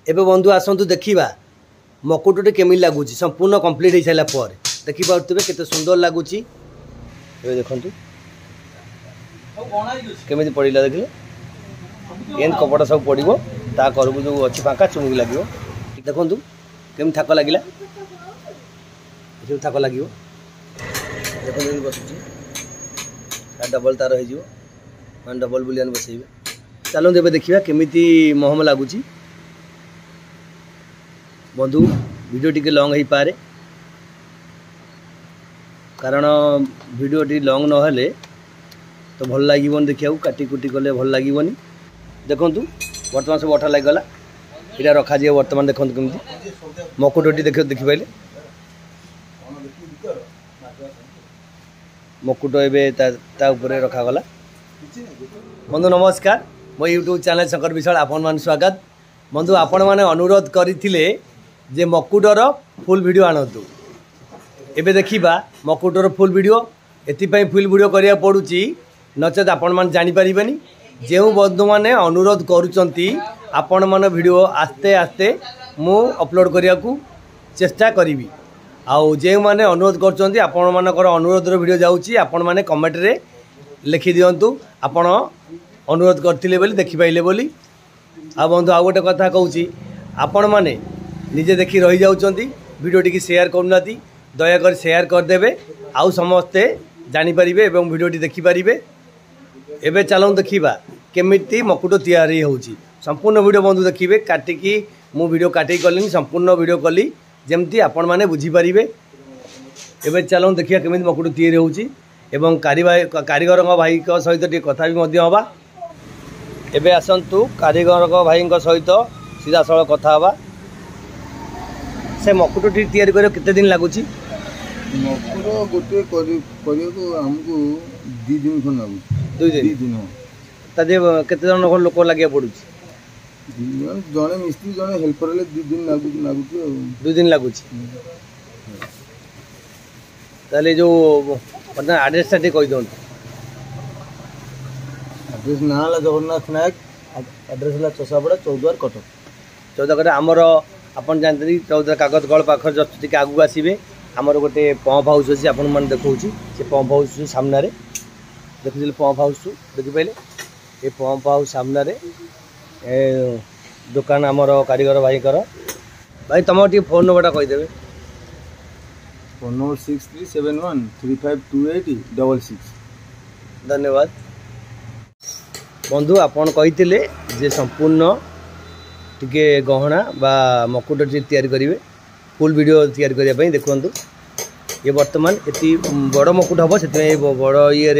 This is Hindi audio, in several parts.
एबे बंधु आसतु देखा मकुटटे केमी लगुच संपूर्ण कंप्लीट हो सारा पर देखिपे केते सुंदर लगुच देखु केमी पड़ा देखिए एन कपड़ा सब पड़ो ता करबू जो अच्छी फाँका चुमुक लगे देखु केमी थाक लगे थाक लगे देखो बसुची डबल तार हो डबल बुलियान बसैबे चलते ए देखा केमी महम लगुच बंधु वीडियो टी लॉन्ग हो पारे कारण वीडियो टी लॉन्ग नहेले तो भल लगे देखा काटी कुटी कले भल लगे देखु बर्तमान सब अठा लगला यहाँ रखा जाए बर्तमान देखते कमी मकुटटी देखिपारे मकुट एवं रखागला बंधु नमस्कार मो यूट्यूब चैनल शंकर विशाल आपण मान स्वागत बंधु आपण मैंने अनुरोध करते जे मकुटर फुल वीडियो आणतु एबे देखिबा मकुटर फुल वीडियो एथिपाई फुल वीडियो करिया पड़ुची नचेत आपण मान जानि परिबेनी जे बंधु माने अनुरोध करूचंती आपण मान वीडियो आस्ते आस्ते मु अपलोड करिया को चेष्टा करिवि आउ जे माने अनुरोध करचंती आपण मानकर अनुरोध रो वीडियो जाउची आपण माने कमेंट रे लिखि दियंतु आपण अनुरोध करथिले बोली देखि पाइले बोली आ बंधु आ गोटे कथा कहूची आपण माने निजे देखी रही जाउचंती वीडियो टी शेयर करना दयाकर शेयर करदे आउ समस्ते जानीपारे एवं वीडियो टी देखिपारे एवं चलूँ देखा केमिटी मकुट तैयारी होची संपूर्ण वीडियो बंधु देखिए काटिकी मु वीडियो काटिक कली संपूर्ण वीडियो कली जमती आपण मैंने बुझीपारे एवं चलूँ देखिए केमी मकुट तैयारी होची एवं कारीगर भाई सहित टी कथा भी हवा एवं आसतु कारीगर भाई सहित सीधा साल कथा हवा से मकुट तैयारी कर केते दिन लगुच मकुट गोटे हमको 2 दिन खन लगुच 2 दिन तदे केते जन लोक लगे पड़ू जने मिस्त्री जने हेल्पर ले 2 दिन लगुच 2 दिन लगुच ताले जो एड्रेस टी कहि दो एड्रेस ना जगन्नाथ नायक एड्रेस है चषापड़ा चौद्वार कटक चौदह आमर आपन जानते चौदह कागज गल पाखर जस्ट टी आगू आसवे आमर गोटे पंप हाउस अच्छी आपण मैंने देखा से पंप हाउस सामने देखुले पंप हाउस देखिपारे ये पंप हाउस सामने दुकान आमर कारीगर भाई भाई तुम टी फोन नंबर कहीदे फोन नंबर 6371352866 धन्यवाद बंधु आपन कही जे संपूर्ण टिके गहना बा मकुट तैयारी करेंगे फुल वीडियो तैयारी करने देखु ये बर्तमान ये बड़ मकुट हम से बड़ ये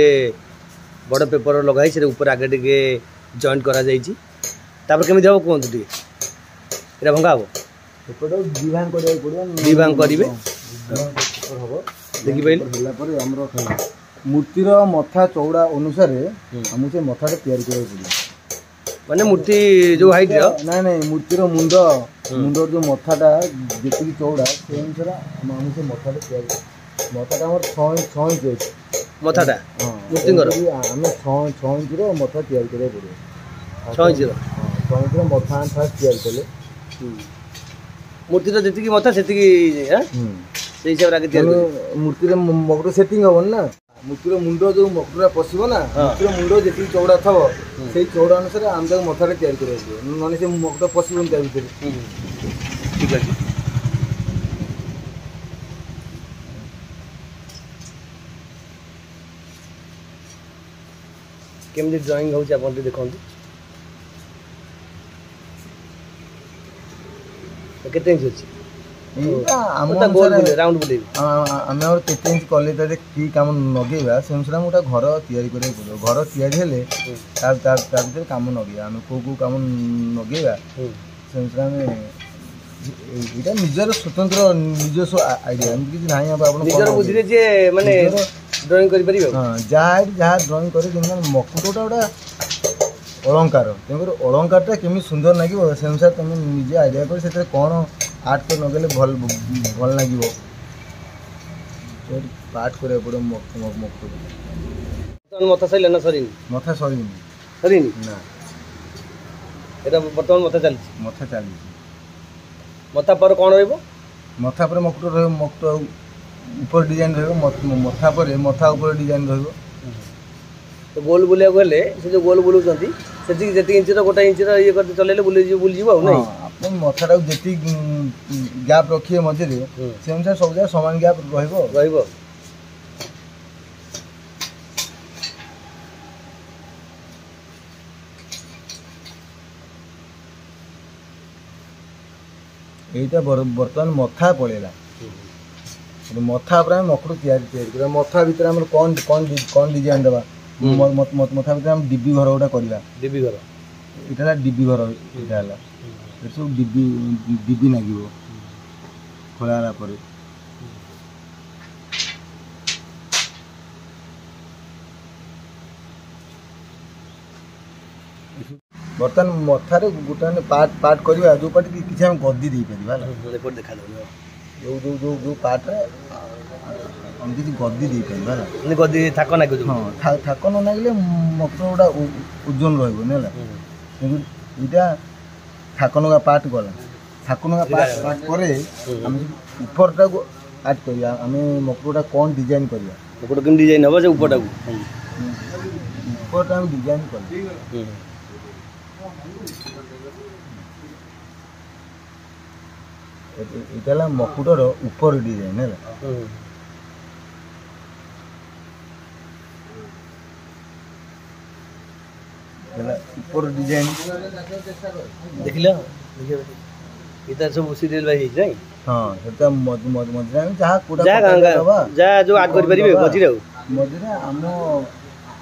बड़ पेपर लगाई से ऊपर आगे टे जॉइंट करा कमी हम कहतु टे भंगा हम दिभांग करेंगे देखिए मूर्तिर मथा चौड़ा अनुसार आमको से मथा तैयारी करा माने मूर्ति जो हाइट ना ना मूर्तिर मुंड जो मथाटा जी चौड़ा से अनुसार आम से मथाटा तैयारी मथाटा आम 6 इंच अच्छे मथाटा मूर्ति आम 6 इंच मथा तैयारी करा पड़े 6 इंच 6 इंच मथा फास्ट तैयारी कले मूर्ति जी मथा से हिसाब से मूर्ति मकुट सेटिंग हम ना मूर्तिर मुंड जो मकुटा पशो ना मूर्तिर मुंड जी चौड़ा थव से चौड़ा अनुसार आम तक मथारे तैयारी करा ना से मकुटा पशुन त्या भर ठीक अच्छे केमती ड्राइंग हो देखते केते इंच अच्छी राउंड बुले आम केते इंच कले कि कम नगेवा से अनुसार गोटे घर तैयारी करा पड़ो घर तैयारी हेले भर कम नगे आम कौ कम नगेवा से अनुसार यहाँ निजर स्वतंत्र निजस्व आइडिया एमती किसी ना बुद्धि जे माने ड्राइंग कर जहाँ ड्राइंग कर मकुटा गोटा अलंकार तेणुकर अलंकारटा केमी सुंदर लगे से अनुसार तुम निजे आइडिया कर कौन आर्ट तो नगले भल लगे पार्ट करा पड़ो मथा सर ना सर मथा सर ना बर्तमान मथा चलती मथा चली मथा पर कौन रहिबो मथा पर मकुट रहिबो मकुट ऊपर डिजाइन रहिबो मथा पर मथा ऊपर डिजाइन रहिबो तो गोल बुलिया गले से जो गोल बुलुचंती सेति जेति इंच रो गोटा इंच रो ये करते चलेले बुली जीव आ नहीं अपन मथाटा जेति गैप रखिए मझे से अनुसार सब जगह समान गैप रहिबो এইটা বর্তমান মথা পড়েলা মথা উপরে মকুট তৈরি মথা ভিতরে আমার কোন ডিজাইন দেবা মথা ভিতরে আমি ডিবি ঘর গোটা করা ডিবি ঘর এটা ডিবি ঘর এটা হল এটা সব ডিবি নাগিব খোলা পরে बर्तमान मथार गोटे पार्ट पार्ट करवा जो पार्ट किसी आम गद्दी दे पार देखा जो जो जो जो पार्ट हम किसी गद्दी दे पार गद्दी थाक ना हाँ थाक न नागिले मकुट गोटा ओजन रहा कि यहाँ थाक नगा पार्ट गला थाक नगा पार्ट पर ऊपरटा को आर्ट करवा आम मकुटा कौन डिजाइन करवा मकुट केम डिजाइन हम से ऊपरटा ऊपरटा डिजाइन कर এটা মকুটর উপর ডিজাইন হল উপর ডিজাইন দেখিলা এটা সব সিরিয়াল বাই হই নাই हां সেটা মধ্যে আমি যাহা কোটা যা जो আর্ট করি পারিবে মঝিরে মধ্যে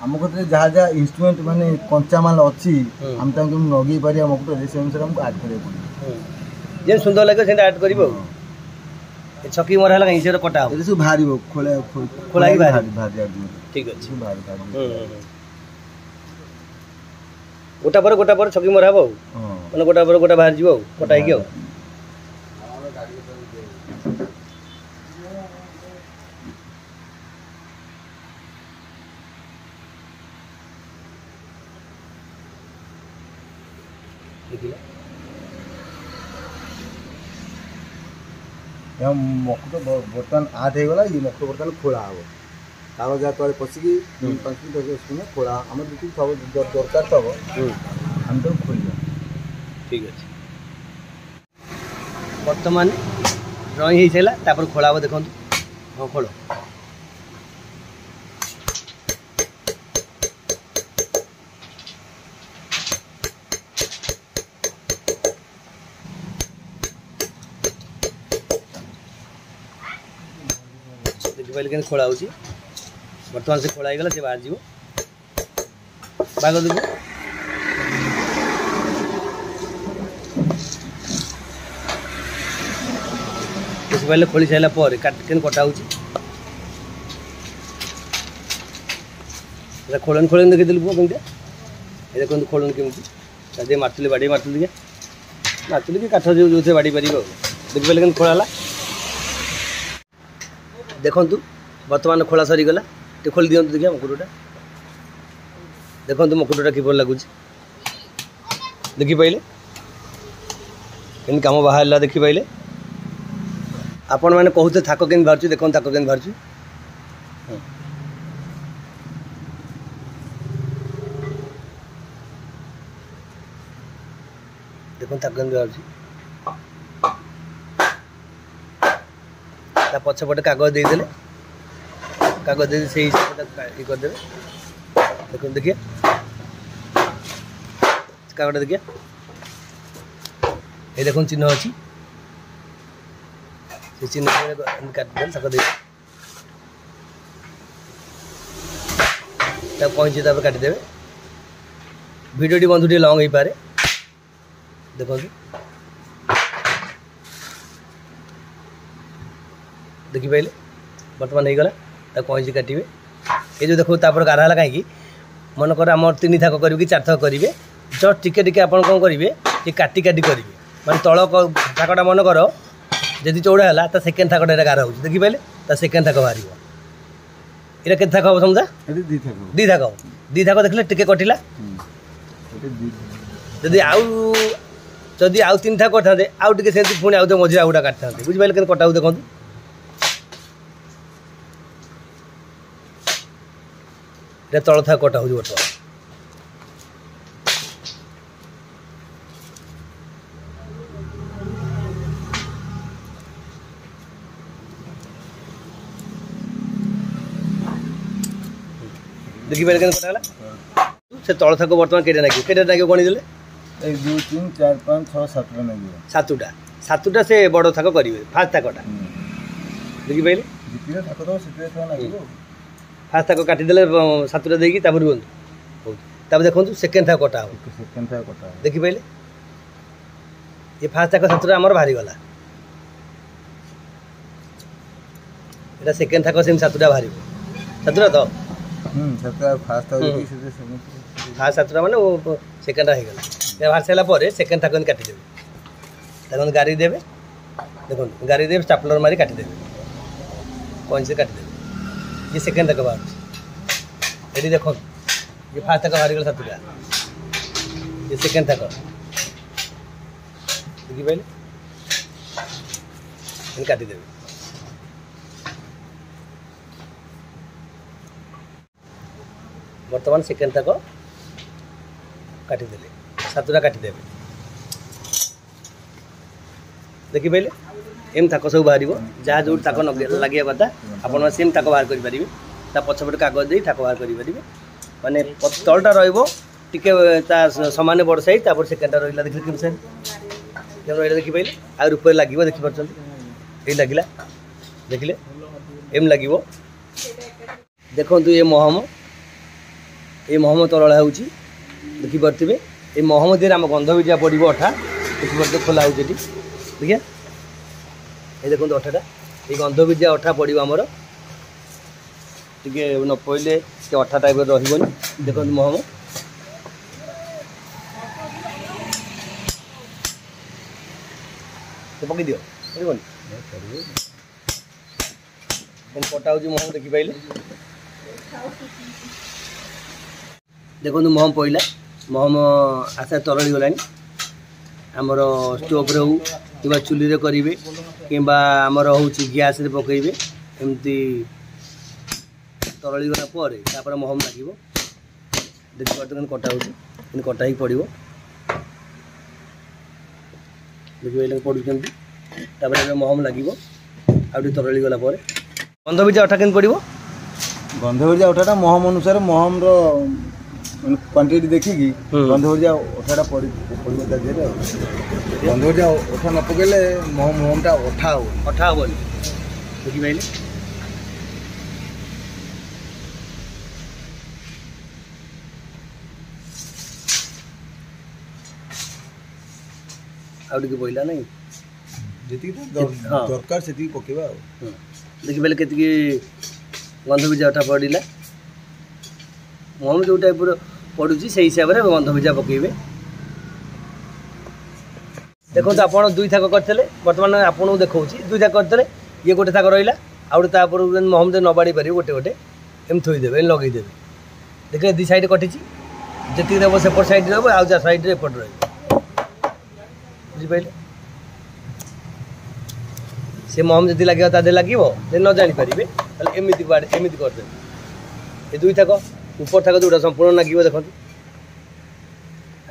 आम कत जहाँ जहाँ इन्स्ट्रुमेंट माने कंचा माल अच्छी आम तक नगे पार मकुट से अनुसार आमको आर्ट करा पड़े जे सुंदर लगे से आर्ट करिवो छकी मरा हला कहीं से कटा हो सब बाहरिबो खोला ही बाहर ठीक अछि बाहर गोटा पर छकी मरा हबो माने गोटा पर गोटा बाहर जीवो कटाई के मकुट बर्तमान आर्ट हो गला ये मकुट बर्तमान खोला हम कागज जहाँ तले पशिकी 5 मिनट 10 मिनट खोला आम जी सब दरकार थब हम तो खोलिया ठीक अच्छे बर्तमान ड्रॉइंग हो सारा तापर खोला हम देखो हाँ खोल देखिए के खोला हो बर्तमान से खोला गला से बाहर जीव बाग देखो पहले खोली सारा पर के कटा हो खोलन खोलन देखी देलु पुआ कमिटा ये देखो खोलन केमी मारतुली बाड़ी मारतुली कि काठ जो थे बाड़ी पार देखी पारे के खोला देखु बर्तमान खोला सरीगला टे खोल दिखाँ देखिए मकुटा देखो मकुटा किपर लगुच देखी पाइले कम बाहर देखी पाइले आपण मैंने कहते थाक के बाहर देख थाक के बाहर देखो थाक के बाहर पछपटे कागज देदेले कागज दे से हिसाब ये करदे देखो देखिए कागज देखिए ये देखो चिन्ह अच्छी से चिन्ह काटिदे थाक दे कैंची काटिदेवे भिडियोटी बंधु टे लंग हो पारे देखो देखी पाइले बर्तमान हो गला कैंची काटे ये जो देखो तापर गाढ़ा है कहीं मनकर आम 3 थाक करेंगे कि 4 थाक करेंगे जस्ट टिके टिके आप करेंगे ये काटी काटी करेंगे मैं तल थाकटा मनकर जदि चौड़ा है तो सेकेंड थाकटा गाढ़ा हो देखी पाइले तो सेकेंड थाक बाहर ये के थाक हम समझा दी थाक देखले टिके कटिला जदि आउ जदि आउ 3 था करते आउ टे से पुणी आउ मझे आउटा काटता बुझे के कटा देखो तल था कटा हो बर्तमान देखिए कटाला से तल था बर्तमान केटे नागे गणी देले 1 2 3 4 5 6 7 नागे सातुटा से बड़ थाक करेंगे फास्ट थाकटा देखी पाइले जितने थाक दो सितने तो नागे फास्ट थाक काटिदेले सातुटा देकी तापर रुहतु तब देखो सेकेंड थाक कटा सेकेंड था कटा देखी पाइले ये फास्ट थाक सातुटा आमर बाहरी गला एटा सेकेंड थाक सेम सातुटा बाहरी सातुटा तो सेटा फास्ट था देखि से फास्ट सातुटा माने वो सेकेंड हो गला बाहर सारा पर सेकेंड थाक काटिदेवे तक गाड़ी देवे देखो गाड़ी देवे स्टापलर मारी काटिदेवे कौन से काटिदेवे ये सेकेंड तक बाहर ये देखो ये फास्ट तक बाहर गला सातुटा ये सेकेंड तक देखी पाइले काटिदेवे बर्तमान सेकेंड तक काटिदेले सातुटा काटिदेवे देखी पाइले एम थाक सब बाहर जहाँ जो थाक लगे कथा आप सेम थाक बाहर करेंगे पछपटे कागज दे थाक बाहर करेंगे माने तलटा टे सामान बड़ साइज तापर सेकेंडा रहा देखिए केम साइज रहा देखी पाइले आ रूप लगे देखिपार ये लगला देखिले एम लगे देखु ये महम तलड़ा हो देखिपे ये महम देर आम गंध भी पड़ो अठा देखिए खोला हो देखिए ये देखो अठाटा ये गंध भी अठा पड़ो आमर टे न पड़े अठा टाइप रही देखो महम पकई दियो कटा हो महम देखी पाइले देखो महम पड़ा महम आशा तरली गला आमर स्टोव रे हो कि चुली रे करेंगे कि आमर हूँ गैस रे पकईबे एमती तरली गला पर महम लगे देखिए बर्तमान कटा हो कटा ही पड़ो देखिए पड़ुं महम लगे आउ तरली गला गंध भी अठा के पड़ो गंध भरिया अठाटा महम अनुसार महम क्वांटिटी देखिकी गंध भरिया अठाटा पड़ो गंध भरिया अठा न पकड़े महमटा अठा हे देखी पाइले आउ पड़ा ना जी दरकार से पकेबा देखी पाइले के गंध बीजा अठा पड़ा महम जो टाइप पड़ू से हिसाब से गंध बीजा पकेबे देखो आप दुई थाक करते बर्तमान आपको देखा दुई थाक करते ये गोटे थाक रहा आउटे तापर महम दे न बाड़ी पारे गोटे गोटे एम थोदेवे लगेदेवे देखिए दी साइड कटी जी देव सेपट साइड रहा आउ जा साइड एपट रही बुझिपारे से महम जी लगे ता लगे न जानीपारे एमती एमती करदे ये दुई थाक ऊपर थाक जोटा संपूर्ण लगे देखो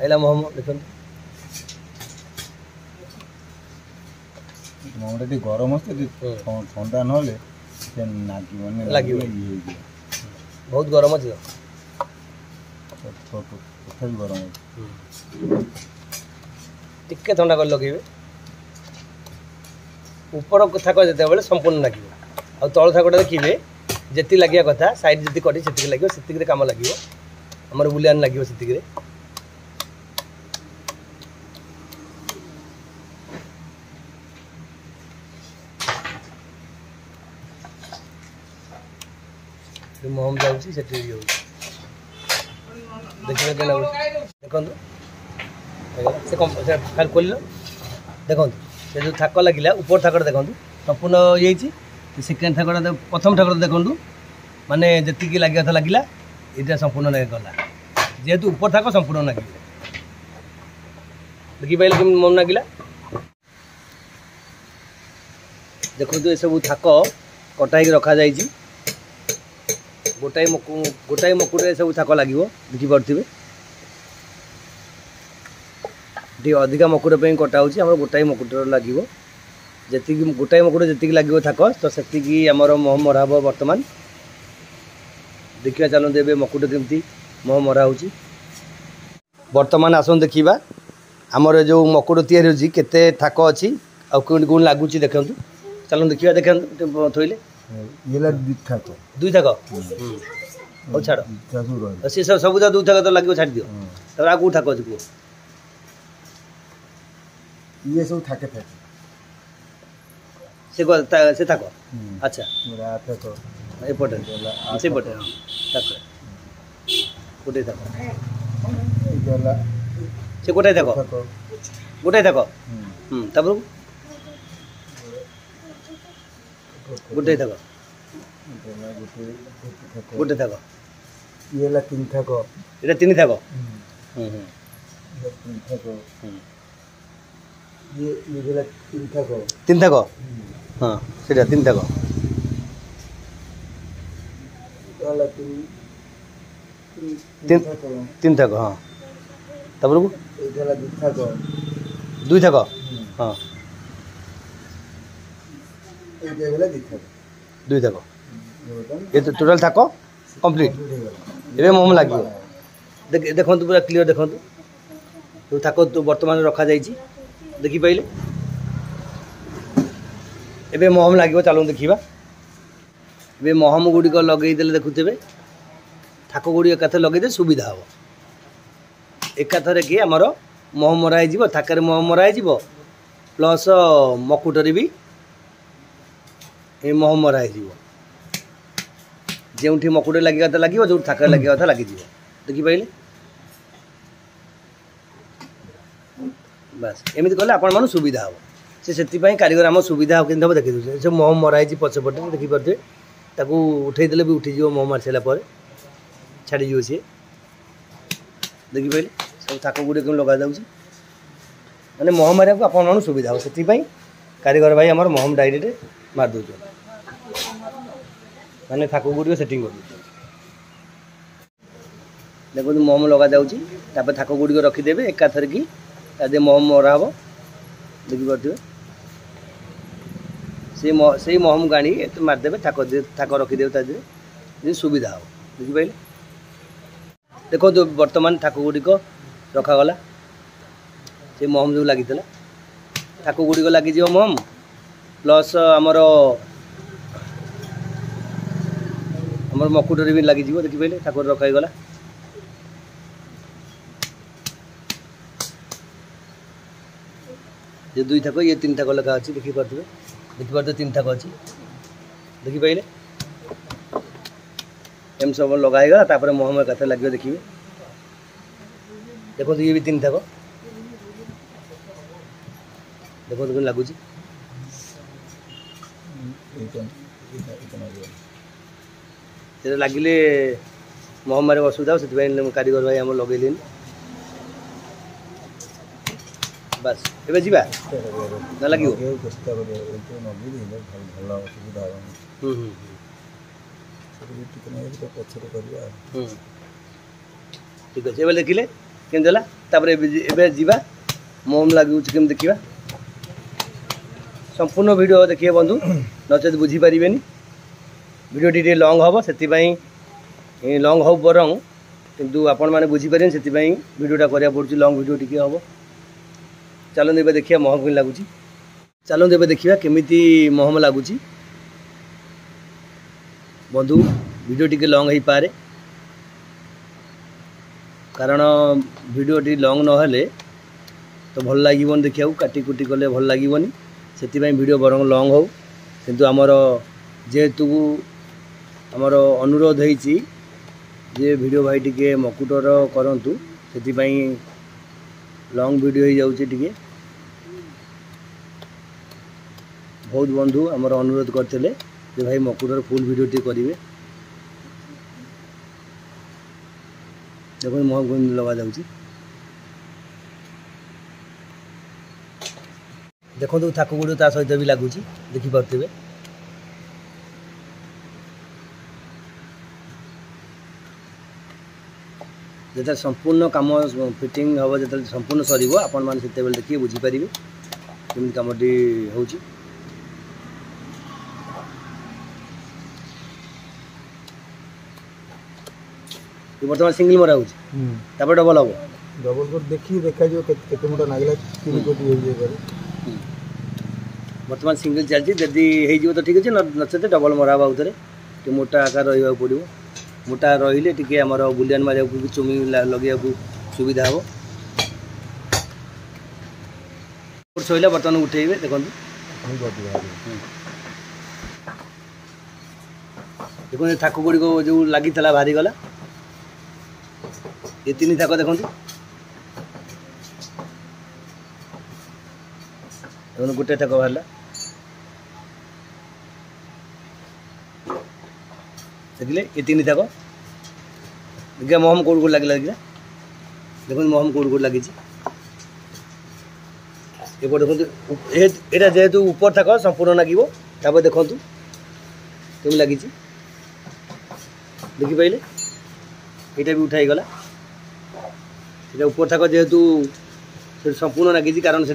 आइला महम देखो महमटा टी गरम आते ठंडा ना लगे बहुत गरम अच्छे तथा गरम टिके ठंडा कर लगे ऊपर थाक जो संपूर्ण लगे आ तल थाकटा देखिए जी लगे कथा साइड जी कटी से लगे से कम लगे आमर बुलियान लगे से महम जाऊँ से देखिए देखो से खाली खोल देखो से जो थाक लगे ऊपर थाकटा देखो संपूर्ण ये सेकेंड थाकटा प्रथम थाकटा देखो माने जी लगे था लगे ये संपूर्ण गला जेहेतु ऊपर थाक संपूर्ण लगे देखिपारे कि मन लगिला देखो ये सब थाक कटाई रखा जाइए गोटाए मकुटे सब थाक लगे देखिपे टी अधिका मकुट कटा हो गोटाए मकुटर लगे जी गोटाए मकुट जी लगे थाक तो से मोह मरा हम बर्तमान देखा चलते ए मकुट केमती मोह मरा हो बर्तमान आसन देखा आमर जो मकुट तैयारी केते थाक अच्छी आ कौन लगुच देखु चलो देखा देखा थोइले दुई थाक हौ छाड़ सी सब दुई थाक तो लगे छाड़ दियो तब आगे थाक अच्छी कह ये सब थाके थाके से थाक अच्छा एपटे से पटे थाक गोटे थाक से गोटाए थाक गोटाए थाक तब गोटे थाक गोटे थाक ये तीन थाक ये तीन थाक ये तीन थाक हाँ से तीन थाक तीन थाक हाँ तब दुई थाक हाँ दुई थाक ये टोटाल थाक कंप्लीट ए मोम लगे देखो पूरा क्लीयर देखो तो थाक तो बर्तमान रखा जाइए देखिपारे एबे महम लगे चलो देखा ए महम गुड़िक लगेदे देखुवे थाक गुड़ी एकाथ लगे सुविधा हम एकाथर कि आमर मोह मरा हो थाकर मोह मरा हो प्लस मकुटरी भी मोह मरा हो जो मकुटे लगे कथा लगे जो थाकर लगे कथा लगे देखिपारे बस एमती कले आपण मन सुविधा हम से कारीगर आम सुविधा के देखी दूसरे से मोह मरा पछपटे देखिपे ताकू उठेदेले भी उठीज मोह मारी सारापर छाड़ीज सी देखिपारे सब थाक गुड़े कम लगा जाऊँगी मैंने मोह मारे को आपण सुविधा हो से कारीगर भाई आम मोहम डायरेक्ट मार दौर मैंने थाक गुड़ सेटिंग कर देखो मोहम लगा जाऊँगी थाक गुड़ रखीदे एकाथर की मोहम मरा हम देखिपे से मोहम गाड़ी मारिदेवे थाक रखीदे सुविधा हो देखिपारे देखो बर्तमान थाक गुड़िक रखागला से मोहम जो लगी थाक गुड़िक लगी मोहम प्लस आमर मकुटरी भी लगी देखिपारे थाक रखागला ये दुई थाक ये तीन थाक लेखा अच्छी देखिपे तीन थाक अच्छी देखिपारे एम सब लगाईगला मोहम एक लगे देखिए देखो ये भी तीन थाक देखो कौन लगुच लगिले मोहम मारे असुविधा से कारीगर भाई आम लगे बस ए जा ना लगे ठीक अच्छे ए देखिले केमती है जा मोहम लगे कम देखा संपूर्ण वीडियो देखिए बंधु नचेत बुझीपारे वीडियो टी लंग हम से लंग हो बरं किंतु आपण मैंने बुझीपारे से वीडियोटा करा पड़े लंग वीडियो टी हम चलते ए देखिए महम कम लगुच चलते ए देखा केमी महम लगुच बंधु वीडियो टी लंग हो पारे कारण वीडियो टी लंग ना तो भल लगे देखा काटी कुटी कले भल लगे से वीडियो बरं लंग हो किंतु आमर जेहेतु आमर अनुरोध होती जे वीडियो भाई टी मकुटर करंतु से लंग वीडियो हो जाऊँगी बहुत बंधु आमर अनुरोध करते भाई मकुटर फुल वीडियो टी करेंगे देखो महम लगा जाऊँगी देखो थाक गुड़ी ता सहित भी लगुच देखिपे जो संपूर्ण कम फिटिंग हम जो संपूर्ण सर आपण मैंने देखिए बुझीपारे कमी कमटी हो बर्तमान सिंगल मरा हो डबल हम डबल कोट देखी देखा जो केते मोटा नागिला 3 कोट हो जे करे बर्तमान सिंगल चलती जदि हो तो ठीक अच्छे नचते डबल मरा उधर टे मोटा आकार रहा पड़ो मोटा रही टे आम बुलियान मारे चुमी लगे सुविधा हम सैला बर्तमान उठेबे देखो देखो थाक गुड़ी जो लगी बाहरी गला ये 3 थाक देखो गोटे थाक बाहर देखिले ये 3 थाक देखिए महम कौट कौट लगे देखिए देखो महम कौट कौट लगी देखो जेहेतु ऊपर थाक संपूर्ण लगे देखो कमी लगी देखिपारे यहाँ भी उठाई गला ये ऊपर थाक जेहेतु संपूर्ण लगी कारण से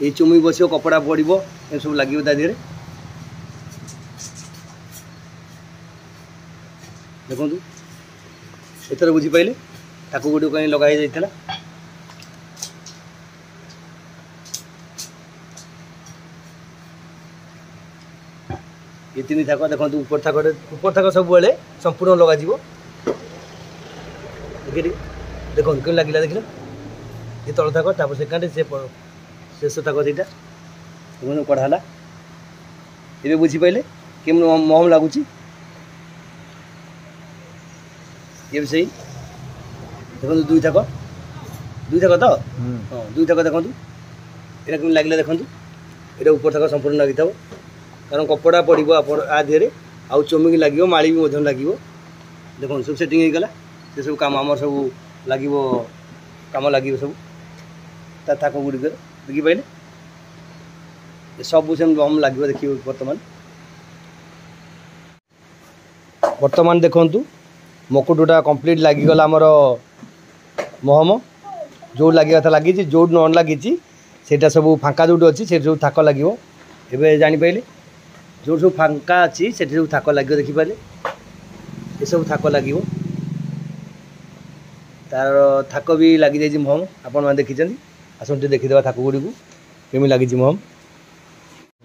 ये चुमी बस कपड़ा पड़ो ये सब लगे देहरे देखो एथर बुझीपारे थाक गुड़ी कहीं लगाई जाइए ये 3 थाक देखो ऊपर थाक सब संपूर्ण लग देखो कम लगे देख ये तल थाक सेकेंड से शेष थाक दुईटा देखो कढ़ाला ये बुझीपारे कि महम लगुच ये भी सही देखो 2 थाक तो हाँ 2 थाक देखो यहाँ कम लगे देखो ये ऊपर थाक संपूर्ण लगी था कारण कपड़ा पड़ो आ देहरे आउ चुमिक लगे माड़ी भी लगे देखो सब सेटिंग हो गला से सब कम आम सब लगे कम लगे सब थाक गुड़ी देखिपारे सब से हम लगे देखिए बर्तमान देखु मकुटटा कंप्लीट लगिगला आमर महम जो लगे था लगी जो न लगी से सब फांका जो अच्छी से सब थाक लगे एवं जापारे जो सब फांका अच्छी से सब थाक लगे देखिपारे ये सब थाक लगे तार थाक भी लगी जाइए महम आपण मैंने देखी आसते देखीदे थाक गुड़ी को केमी लगी महम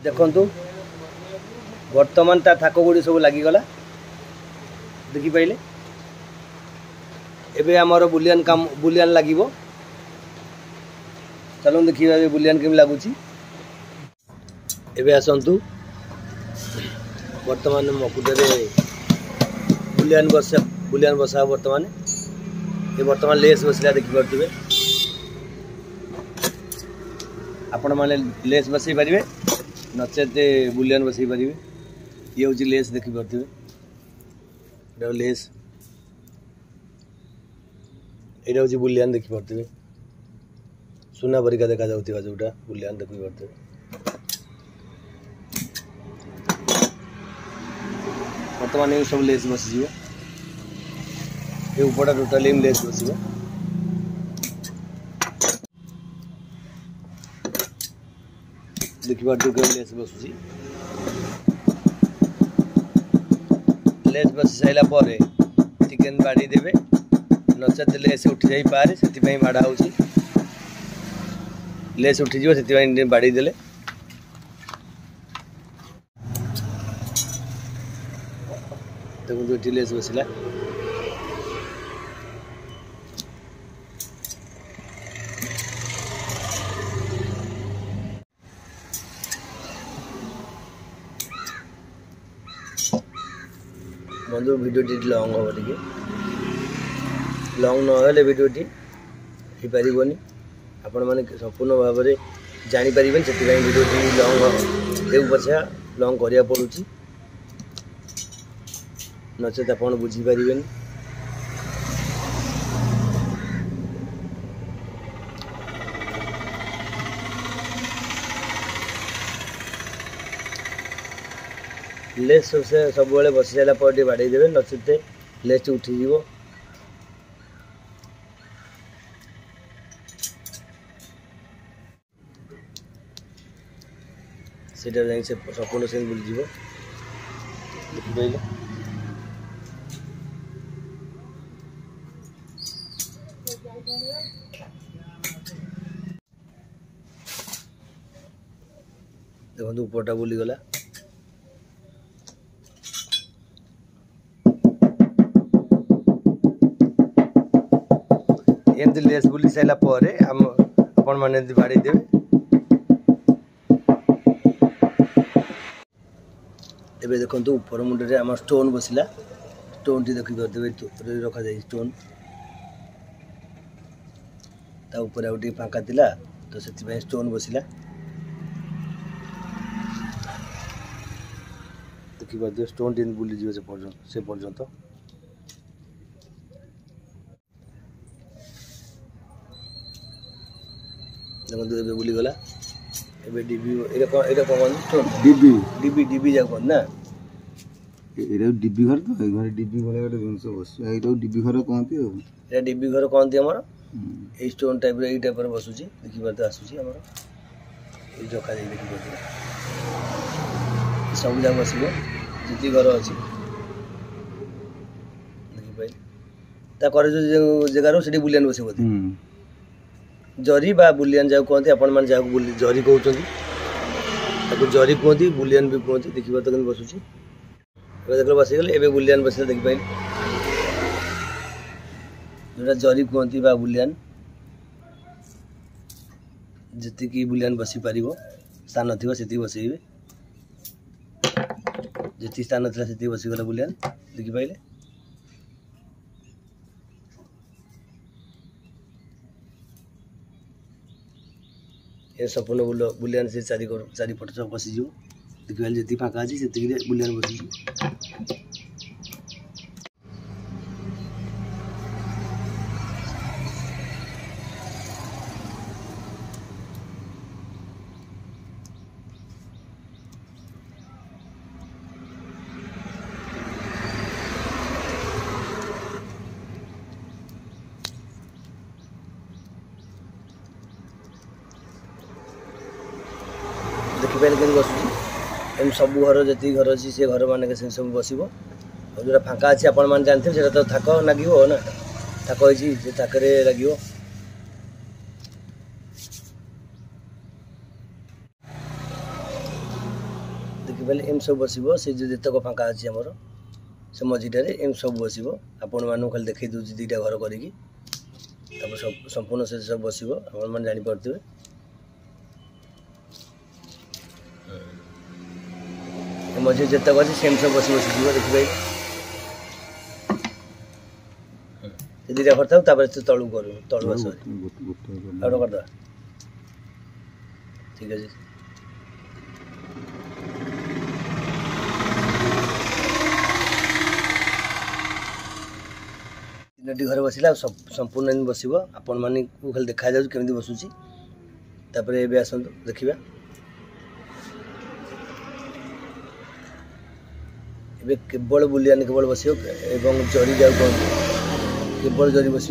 देखु बर्तमान ता थाक गुड़ी सब लगिगला देखिपारे एबे आमर बुलियान काम बुलियान लगे चलो देखिए बुलियान केमी लगुच एबे आसतु बर्तमान मकुटे बुलियान बसा बर्तमान ये बर्तमान लेस बसला देखिपे आपण मैंने लेस बसई पारे नचेत बुलियान बसई पारे ये हूँ लेस देखिपे लेस ये हूँ बुलियान देखिपे सुना परिका देखा जाऊा जोटा बुलियान देखिपे बर्तमान ये सब लेस बस ये ऊपर टोटाली लेस बस देखिए लेस बसुची लेस बस सारा पर चिकेन बाड़ी देवे नचेत लेस उठी जाई पारे से बाड़ा हो लेस उठीज से बाड़ी देले देखो लेस बसला बंधु भिडियोटी लंग हम टे लंग ना भिडियोटी हो पारन आपण मैंने संपूर्ण भाव में जापर से भिडियोटी लंग एक पछा लंग करा पड़ू नचेत आप बुझीपारे लेस से सब बसी सारा पर बाड़े देवे नचेत लेस उठीज से संपूर्ण से बुलझ देखिए देखो उपरटा बुलीगला एमती लेस बुली सारा पर आपण मैंने बाड़ी देवे एबे देखो ऊपर मुंडे आम स्टोन बसला स्टोन टी देखी करदे रखा जाए स्टोन ता ऊपर आउ फांका थिला तो से स्टोन बसला देखी पार्थ स्टोन टी बुलीज से पर्यंत देखो ए बुलीगला एबे डीबी एटा कौन स्टोन डिबी डीबी डीबी जा कौन ना ये डिबी घर तो घर डिबी घर गोटे जिनस बस ये डिबी घर कहती एटा डीबी घर कहती आमर ए स्टोन टाइप रे टाइप रे बसुची देखि पार्थ आसुची आमर ए जखा जाई देखि पार्थ सब जा बसिबो जिति घर अछि देखि पाइ ता करे जो जगह रो सेठी बुलियन बसिबो जरी बा बुलियन जाऊ कहते आपण मान जाऊ जरी कहते जरी कहती बुलियन भी कहते देखिए तो बसुची देख बसी गले एवं बुलियन बस देखी पाइल जोटा जरी कहती बा बुलियन जी बुलियन बसी पार स्थान थी से बसइबे जी स्थान था से बसीगले बुलियन देखी पाइले ये संपूर्ण बुलियन से चारिपट सब बसीज देखिए जी फाँका अच्छी से बुलियन बसी देखिपारे कि बसुची एम सब घर जी घर अच्छी से घर मान सब बस जो फाँका अच्छी आपण मैंने जानते हैं तो थाक लगे ना थाक से थाकरे लगे देखिपारे एम सब बस से जो जितक फाँका अच्छी आमर से मझीटार एम सब बस आपण मानू खाली देखी दूसरी दुईटा घर करी सब संपूर्ण से सब बस आपण मैंने जानीपे मझे जितक अच्छे सेम सब बस बस देखिए दुईटा घर था तलू कर तलू आस करदे ठीक है तीन घर बसला संपूर्ण बस आपण मान खाली देखा जाऊँ केमी बसुची तापर आसतु देखा केवल बुलियन केवल बस जरी जाऊ कहते केवल जरी बस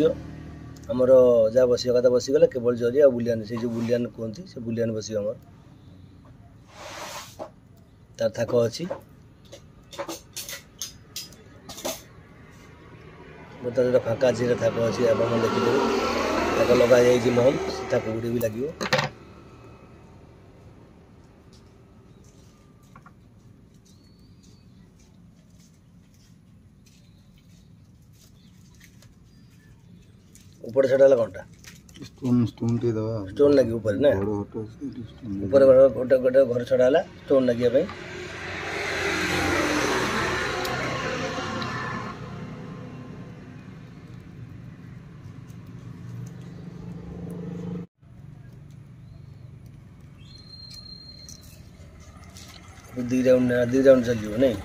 आमर जहाँ बस कथा बसीगला केवल जरी आ बुलियन से जो बुलियन कहते से बुलियन बस आमर तार थाक अच्छी बता जो फाँका अच्छी थाक अच्छी आप देखिए थाक लगा जाए महम से थाक गुड़े भी लगे ऊपर छड़ा कौनटा स्टोन टे दवा स्टोन लगे ऊपर ना ऊपर गोटे गोटे घर छड़ा स्टोन लगे दी राउंड चलिए नहीं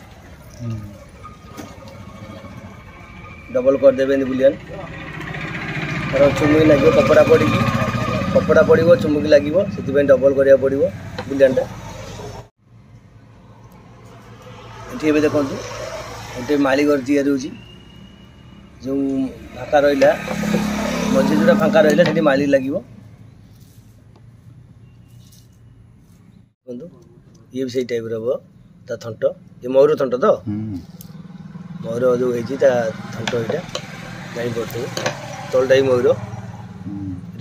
डबल कर देवे बुलियन चुमुकी लगे कपड़ा पड़ो चुमुकी लगे से डबल करा पड़ो बुलियनटा ये देखो गोटे माली घर तैयारी होची जो फाँका रहा मझे जो फाँका रहा से माली लगे ये भी सही टाइप रो ता थंट ये मयूर थंट तो मयूर जो होती थंट यहाँ जापे तलटा ही मयूर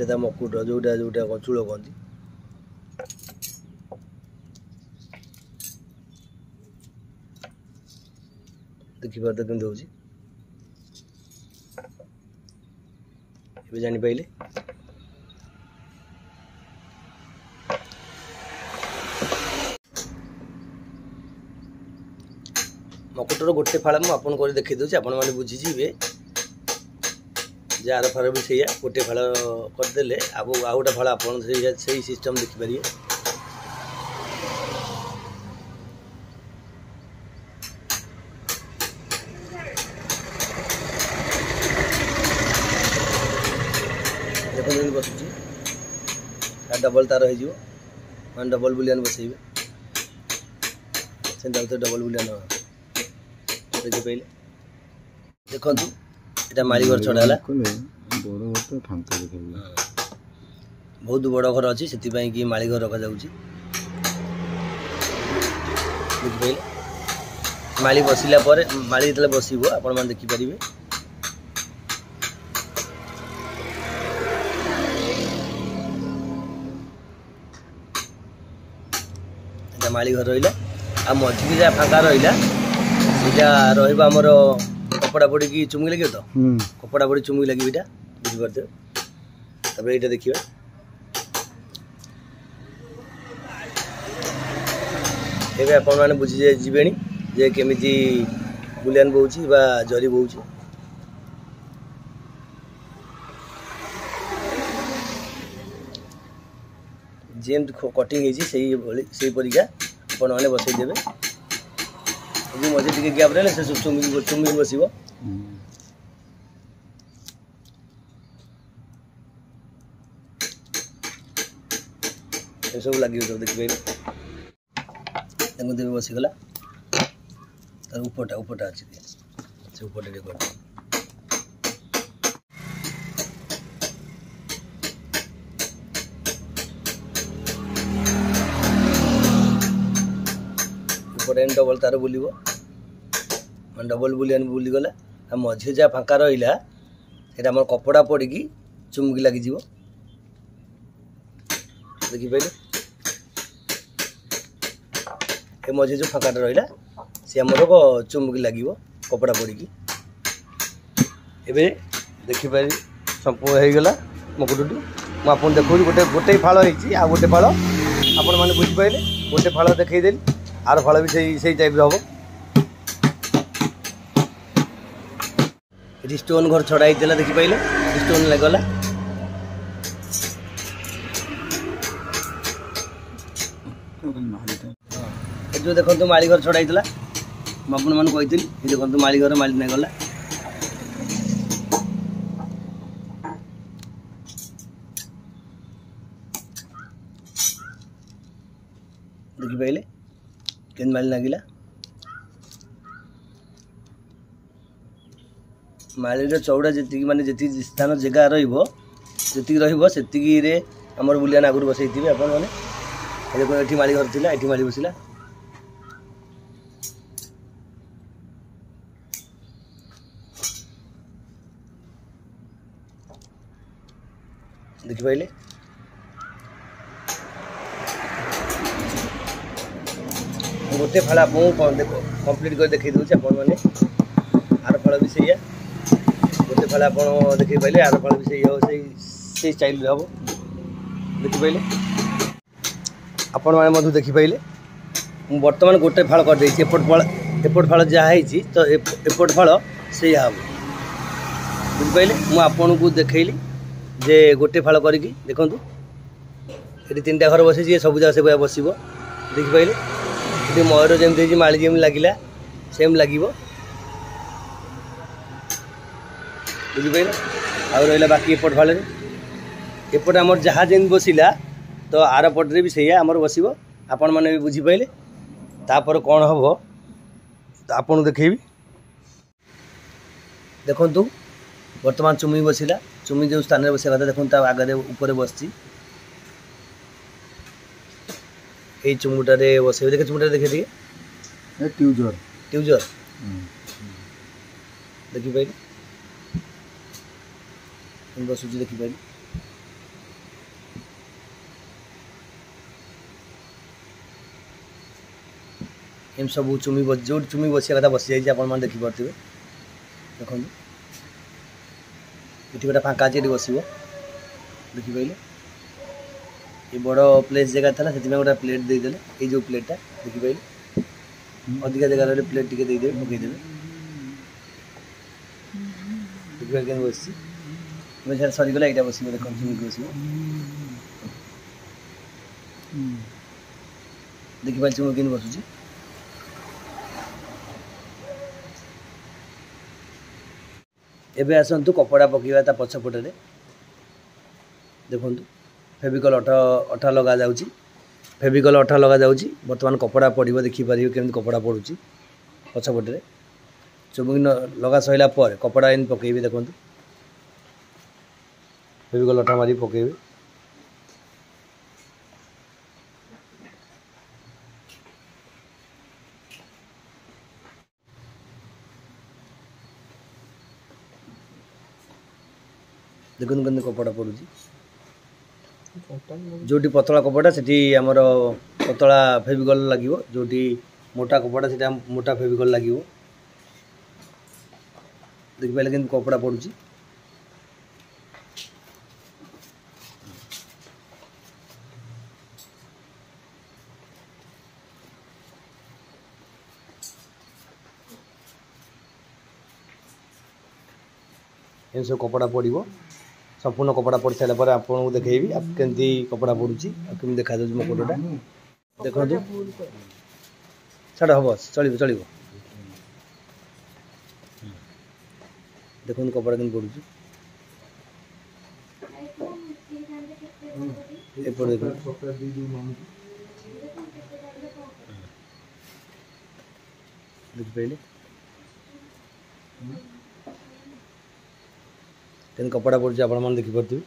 ये मकुट जोटा जोटा चूल कहती देखिपार तो केमती होची जापारे मकुटर गोटे फाड़ मुझे देखी दूसरी आपण मैंने बुझीजे जार फार भी सही गोटे फाड़ करदे आउ गोटे फाड़ आप सिस्टम देखिपारे देखो बसुची डबल तार हो डबल बुलियन बसैबे से डबल बुलियन देखिपारे देखु यहाँ माली घर चढ़ाला बहुत बड़ घर अच्छी से कि माली घर रखा देखिपारे माली बसला माली जो बसब आपण मैंने देखिपारे माली घर रहा आ मझी जहाँ फाँका रहा रमर कपड़ा पड़ी कि चुमुक लगे तो कपड़ा पड़ी चुमुक लगे यहाँ बुझीपारे तापर यहाँ देखा ये आपण मैंने बुझी जीवे जे केमिति बुलियन बोची बा जरी बोची जेमती कटिंग से परीक्षा आपण मैंने बसईदेवे मझे टे गैप रहा से चुमिक बस सब लगे सब देखिपारे देखते बसीगला तार उपरटा अच्छी से उपरटा कर डबल तार बुलब डबल बुलियन बुलीगला आ मझे जहाँ फाँका रहा से कपड़ा पड़ी चुमुक लगे देखिपारे ये मझे जो फाँका रहा सी आमर चुमुक लगे कपड़ा पड़ी एवं देखिपारे संपूर्ण होगला मकुटी मुझे देखो गोटे गोटे फाड़ होती आ गोटे फाड़ आपण मैंने बुझीपारे गोटे फाड़ देखईदेली आर फाड़ भी सही टाइप हम ये स्टोन घर छड़ा होता देखिपारे स्टोन लगला जो देखो माली घर छड़ा होता मुझे मैंने कही देखो माली घर माली नहीं गला देखिपारे के माली लगिला माली चौड़ा जी माने जी स्थान जगह रही रमर बुलियान आगुरी बसई थे आप देखो ये माली घर थी ये माली बसला देखिपारे गोटे फाड़ आपको कंप्लीट कर देखी दूसरी आप आर फाड़ भी सही गोटे फाड़ आप देखिपारे आर फाड़ भी सही स्टाइल हम देखिपारे आपण मैंने मधु देखिपारे बर्तमान गोटे फाड़ कर एपट फाड़ जहाँ तो एपट फाड़ से हम बुझिपारे मुझे आपन को देखली जे गोटे फाड़ कर देखूँ ये 3टा घर बसी सब जगह से बस देखिपारे ये मयूर जमी माली जमी लगिला सेम लगे बुझिपारे आ रहा बाकी एपट फाड़े एपट आम जहाँ जमी बसला तो आर पटे भी सही आमर बस आपण मैंने भी बुझीपारे तापर कौन हम आपन देखी देखु बर्तमान चुमी बसला चुमी जो स्थान में बसा देखो आगे ऊपर बस चुमुटारे बसे देखे चुमुटा देखे दिए ट्यूजर ट्यूजर देखी पाइल बसुची देखी पाइल एम सब चुमी जो चुमी बसिया कथा बसी जाइए आप देखी पारे देखो ये गोटे फाँका अच्छे बस देखी पाइले ये बड़ प्लेस जगह था से गोटे प्लेट देदेले ये जो प्लेटा देखी पाइले अधिका जगह प्लेट टी देदेवे पकईदेवे देखिए बस सरीगला यहाँ बस देख बस देखी पारे चुमी कि बसुची एबे आसतु कपड़ा पकड़ा पछपटे देखु फेविकल अठा लगा जाउची फेविकल अठा लगा जाउची बर्तमान कपड़ा पड़ो देखिपारे केमती कपड़ा पड़ुची पछपटे चुमुक लगा सैला पर कपड़ा इन पकईबे देखु फेविकल अठा मारी पकईबे देखो के कपड़ा पड़ू जो पतला कपड़ा से आमर पतला फेविकल लगे जो मोटा कपड़ा से मोटा फेविकल लगे देख पारे कि कपड़ा पड़ू इन सब कपड़ा पड़ो संपूर्ण कपड़ा पड़ सारा पर आपको देखी केमती कपड़ा पड़ुची केमी देखा मकुटटा देखो छाड़ हम चलो चलो देखो कपड़ा केमती पड़ुची देखी पाइले कपड़ा पड़े आप देखी पारे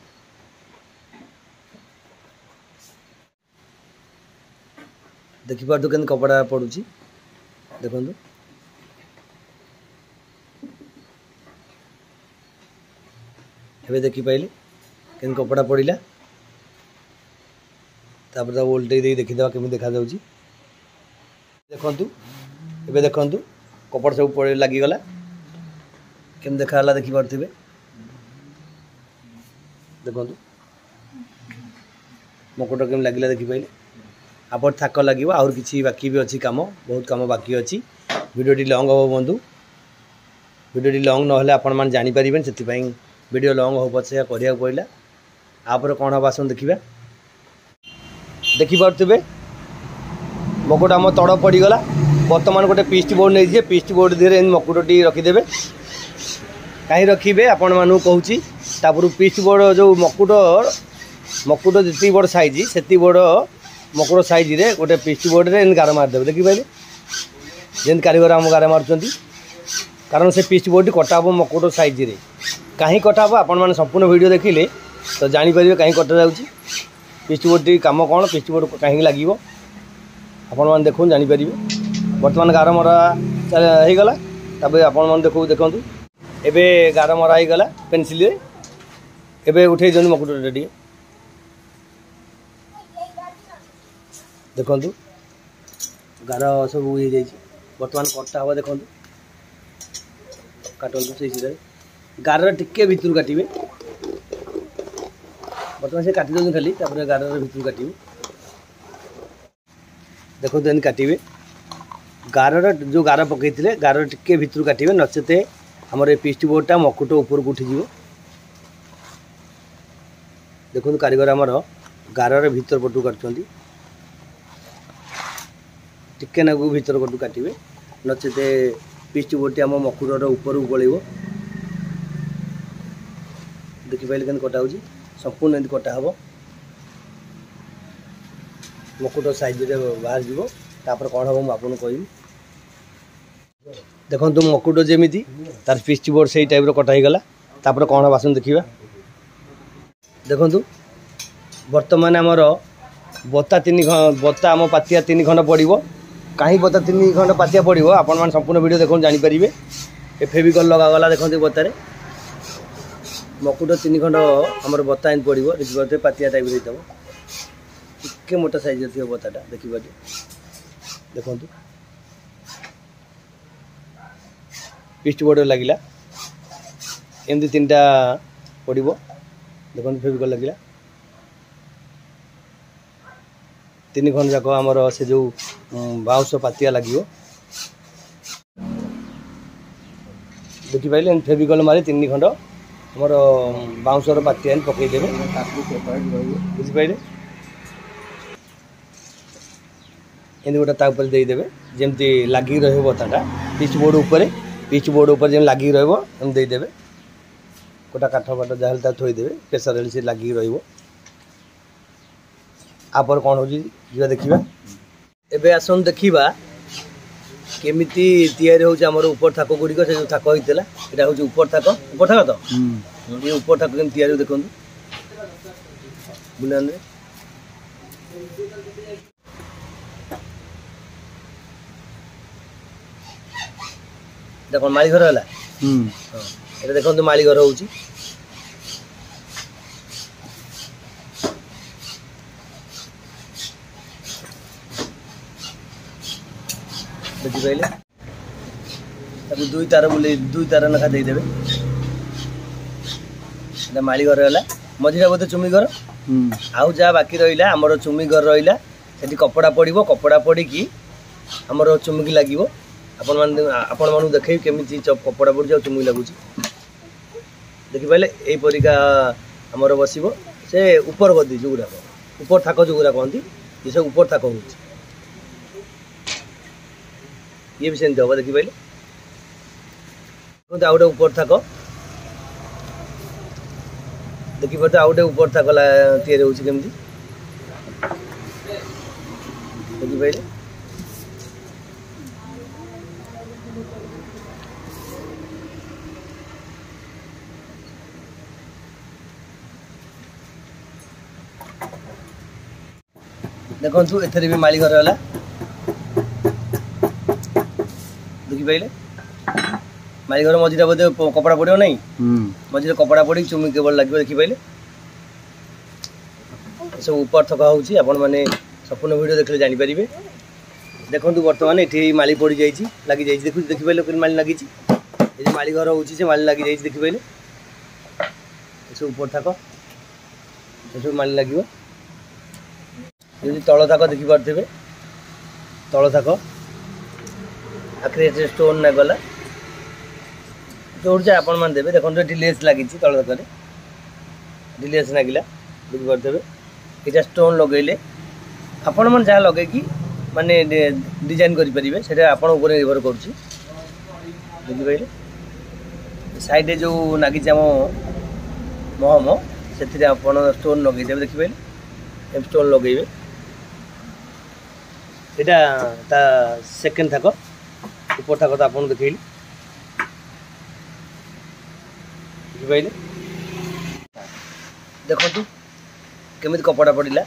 देखी पार के कपड़ा पड़ुची देखु देखी पाइले के कपड़ा पड़ा तापर उल्टे देखीदे केमी देखा देखु ए देखु कपड़ा सब लगिगला केमी देखा देखी पारे देखो मकुट केम लगे देखी पाइले आप थाक लगे आउर किसी बाकी भी अच्छी काम बहुत कम बाकी अच्छी वीडियोटी लंग हम बंधु वीडियोटी लंग ना आपण मैंने जानीपर से वीडियो लंग हो पचे कराया पड़ा आप कौन हम आसन देखा देखिपे मकुट आम तड़ पड़गला बर्तमान गोटे पीस्ट बोर्ड नहीं पीस्ट बोर्ड धीरे मकुटी रखिदे कहीं रखिए आपण मानू कहूँ तापर पीस्ट बोर्ड जो मकुट जी बड़ साइज से बड़ मकुट साइज रे गोटे पीस्ट बोर्ड रे गार मारिदेवे देखी पाइले जेन कारीगर आम गार मार्च कारण से पीस्ट बोर्ड कटा हम मकुट साइज रे कहीं कटा हम आपण मैंने संपूर्ण वीडियो देखिले तो जानीपर कहीं कटा जाऊँगी पीस्ट बोर्ड कम कौन पीस्ट बोर्ड कहीं लगे आपण मैंने देखो जानीपर बर्तमान गार मरा होगला आपण मैंने देखो देखूँ एबे गार मरा होगला पेनसिल एबे उठे दिखाँ मकुटा टे देखु गार सब हो बर्तमान कटा हम देखु काटू से गार टिके भितर काटे बर्तमान से काटी दौन खाली गार भितर काटे देखो काटे गार जो गार पकई गार टिके भितर काटे नचेते आमर ये पीस्ट बोर्डटा मकुट ऊपर को उठीज देखो कारीगर आमर गार भीतर पटू काटुंट टिके नागू भीतर पटू काटे नचेते पीस्ट बोर्ड आम मकुटर ऊपर को पड़ो देखिपारे के कटा हो संपूर्ण एमती कटा हम मकुट साइज बाहर जीव तापर कौन हम आपको कह देखो मकुट जमी तार पिच बोर्ड से टाइप कटा गला तापर कौन बासन देखा देखु बर्तमान आमर बता बता आम पातिया 3 खंड पड़ो कहीं बता 3 खंड पातिया पड़ो आपण मैंने संपूर्ण वीडियो देखो जानीपर ए फेविकल लगागला देखते बतारे मकुट 3 खंड आमर बता इन पड़ो देखिए पातिया टाइप हो टे मोटा साइज थी बताटा देखिए देखु पिस्ट बोर्ड लगिला एमती 3टा पड़ो देखो फेविकल लगिला 3 खंड जाक आमर से जो बाउंस पातिया लगे देखिपारे फेविकल मारी 3 खंड आमर बाउंसर पातिया पकईदेवे बुझिपारे एमती गोटे तापर देदेवे जमती लगी रताटा पिच बोर्ड उपर जमी लगी रहीदेवे गोटा काठ फाट जहाँ थोदेवे प्रेसर से लगी रपर कौन हो देखा एबे आसन देखा केमिति तैयारी होउछ हमर ऊपर थाक गुड़िक से जो थाक होइतला एटा होउछ ऊपर थाक तो ये ऊपर थाक केम तैयारी देखंतु बुलान रे देखो माली घर हला एटा देखंतु माली घर होउछ देखिए 2 तार बुले 2 तार नखा देदेवे माली घर है मझीरा बोधे चुमी घर आउ जहाँ बाकी रहा आमर चुमी घर रहा से कपड़ा पड़ो कपड़ा पड़ी आमर चुमुकी लगे आपण मान देखे केमी कपड़ा पड़ी चुमुकी लगुच देखिपारे यहीपरिका आमर बस से ऊपर गदी जो गुड़ाक ऊपर थाक जो गुड़ा कहती ये सब ऊपर थाक हो ये भी सेमती हम देखिपारे आउ गोटे ऊपर थाक देखिए आउ गोटे ऊपर थाक तैयारी होमती देखिपारे देखु एथेरे भी माली घर है देखिपारे माली घर मझीरा बोधे कपड़ा पड़ो नहीं मझीरे कपड़ा पड़ी चुमी केवल लगे देखिपारे सब ऊपर थका होची आपण माने संपूर्ण वीडियो देखले जानि परिबे देखु बर्तमान ये माली पड़ी जाइए लगी जाइए देखु देखिपारे माली लगी ये माली घर होची से माली लगी जाइए देखिपारे सब ऊपर थाक सब माली लगे तल थाक देखिपारे तल थाक आखिर स्टोन ना गला जोड़ आपण मैंने देवे देखो डिलेस लगी तल थाक डिलेस नागिला देखिपारे ये स्टोन लगेले आपण मन जहाँ लगे माने डिजाइन करें से आपण निर्भर करुच्ची देखिपारे साइड जो नागी आम महम से स्टोन लगे देखिपारे स्टोन लगे यहाँ सेकेंड थाक ऊपर थाक तो आपको देखिए देखिपारे देखु केमी कपड़ा पड़ा